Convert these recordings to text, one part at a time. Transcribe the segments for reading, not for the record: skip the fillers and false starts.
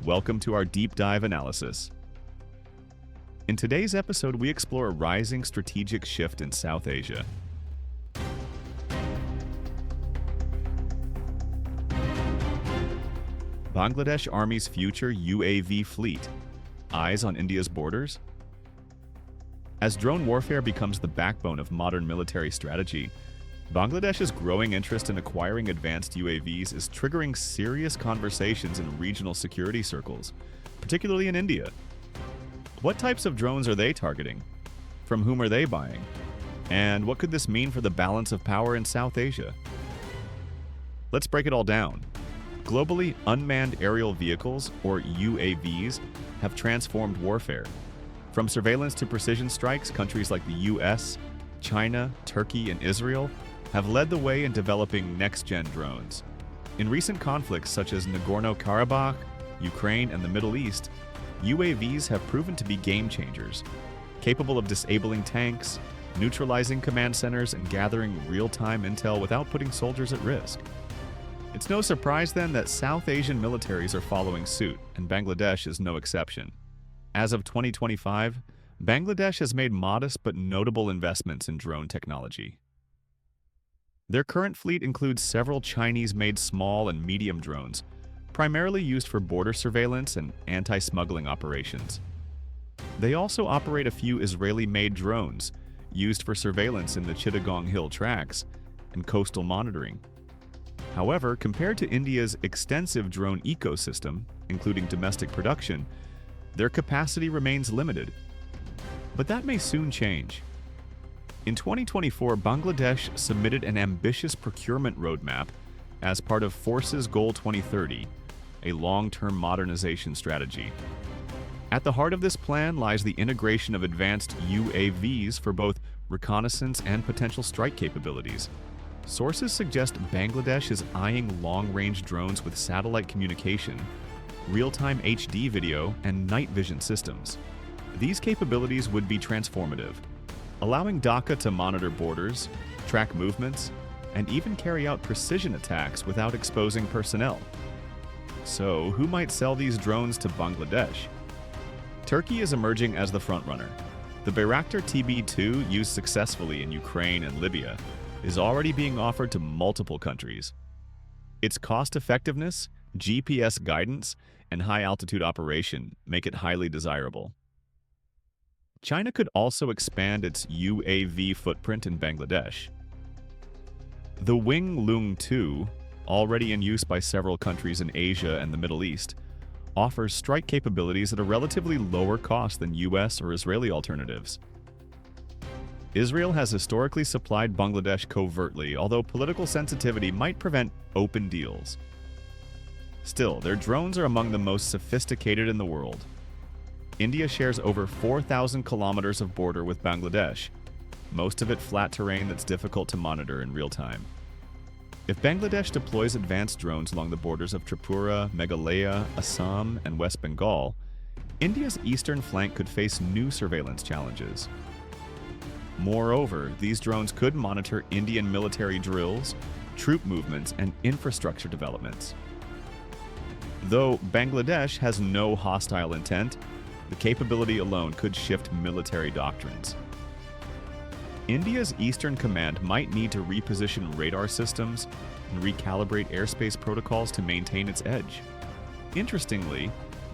Welcome to our deep dive analysis. In today's episode, we explore a rising strategic shift in South Asia. Bangladesh Army's future UAV fleet. Eyes on India's borders? As drone warfare becomes the backbone of modern military strategy, Bangladesh's growing interest in acquiring advanced UAVs is triggering serious conversations in regional security circles, particularly in India. What types of drones are they targeting? From whom are they buying? And what could this mean for the balance of power in South Asia? Let's break it all down. Globally, unmanned aerial vehicles, or UAVs, have transformed warfare. From surveillance to precision strikes, countries like the US, China, Turkey, and Israel have led the way in developing next-gen drones. In recent conflicts such as Nagorno-Karabakh, Ukraine, and the Middle East, UAVs have proven to be game-changers, capable of disabling tanks, neutralizing command centers, and gathering real-time intel without putting soldiers at risk. It's no surprise then that South Asian militaries are following suit, and Bangladesh is no exception. As of 2025, Bangladesh has made modest but notable investments in drone technology. Their current fleet includes several Chinese-made small and medium drones, primarily used for border surveillance and anti-smuggling operations. They also operate a few Israeli-made drones, used for surveillance in the Chittagong Hill tracks and coastal monitoring. However, compared to India's extensive drone ecosystem, including domestic production, their capacity remains limited. But that may soon change. In 2024, Bangladesh submitted an ambitious procurement roadmap as part of Force's Goal 2030, a long-term modernization strategy. At the heart of this plan lies the integration of advanced UAVs for both reconnaissance and potential strike capabilities. Sources suggest Bangladesh is eyeing long-range drones with satellite communication, real-time HD video, and night vision systems. These capabilities would be transformative, allowing Dhaka to monitor borders, track movements, and even carry out precision attacks without exposing personnel. So, who might sell these drones to Bangladesh? Turkey is emerging as the frontrunner. The Bayraktar TB2, used successfully in Ukraine and Libya, is already being offered to multiple countries. Its cost-effectiveness, GPS guidance, and high-altitude operation make it highly desirable. China could also expand its UAV footprint in Bangladesh. The Loong II, already in use by several countries in Asia and the Middle East, offers strike capabilities at a relatively lower cost than US or Israeli alternatives. Israel has historically supplied Bangladesh covertly, although political sensitivity might prevent open deals. Still, their drones are among the most sophisticated in the world. India shares over 4,000 kilometers of border with Bangladesh, most of it flat terrain that's difficult to monitor in real time. If Bangladesh deploys advanced drones along the borders of Tripura, Meghalaya, Assam, and West Bengal, India's eastern flank could face new surveillance challenges. Moreover, these drones could monitor Indian military drills, troop movements, and infrastructure developments. Though Bangladesh has no hostile intent, the capability alone could shift military doctrines. India's Eastern Command might need to reposition radar systems and recalibrate airspace protocols to maintain its edge. Interestingly,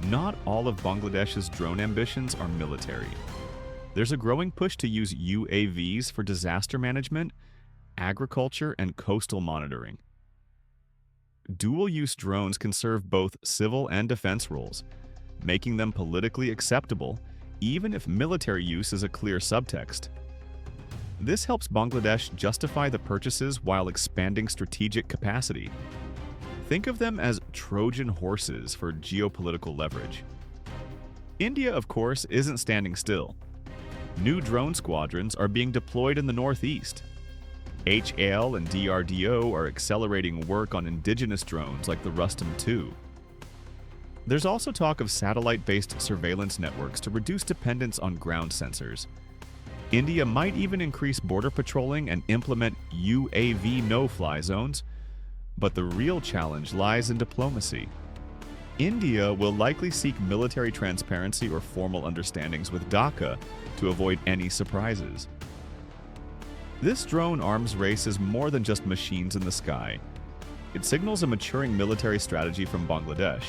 not all of Bangladesh's drone ambitions are military. There's a growing push to use UAVs for disaster management, agriculture, and coastal monitoring. Dual-use drones can serve both civil and defense roles, making them politically acceptable even if military use is a clear subtext. This helps Bangladesh justify the purchases while expanding strategic capacity. Think of them as Trojan horses for geopolitical leverage. India, of course, isn't standing still. New drone squadrons are being deployed in the northeast. HAL and DRDO are accelerating work on indigenous drones like the Loong II. There's also talk of satellite-based surveillance networks to reduce dependence on ground sensors. India might even increase border patrolling and implement UAV no-fly zones, but the real challenge lies in diplomacy. India will likely seek military transparency or formal understandings with Dhaka to avoid any surprises. This drone arms race is more than just machines in the sky. It signals a maturing military strategy from Bangladesh,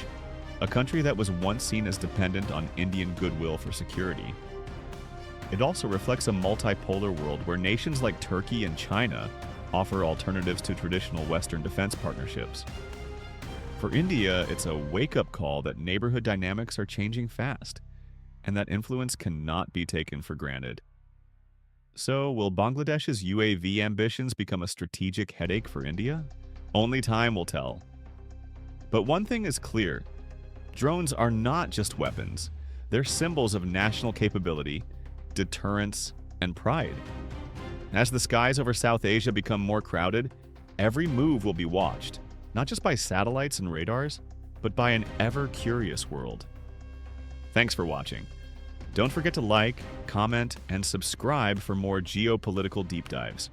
a country that was once seen as dependent on Indian goodwill for security. It also reflects a multipolar world where nations like Turkey and China offer alternatives to traditional Western defense partnerships. For India, it's a wake-up call that neighborhood dynamics are changing fast, and that influence cannot be taken for granted. So, will Bangladesh's UAV ambitions become a strategic headache for India? Only time will tell. But one thing is clear: drones are not just weapons. They're symbols of national capability, deterrence, and pride. As the skies over South Asia become more crowded, every move will be watched, not just by satellites and radars, but by an ever-curious world. Thanks for watching. Don't forget to like, comment, and subscribe for more geopolitical deep dives.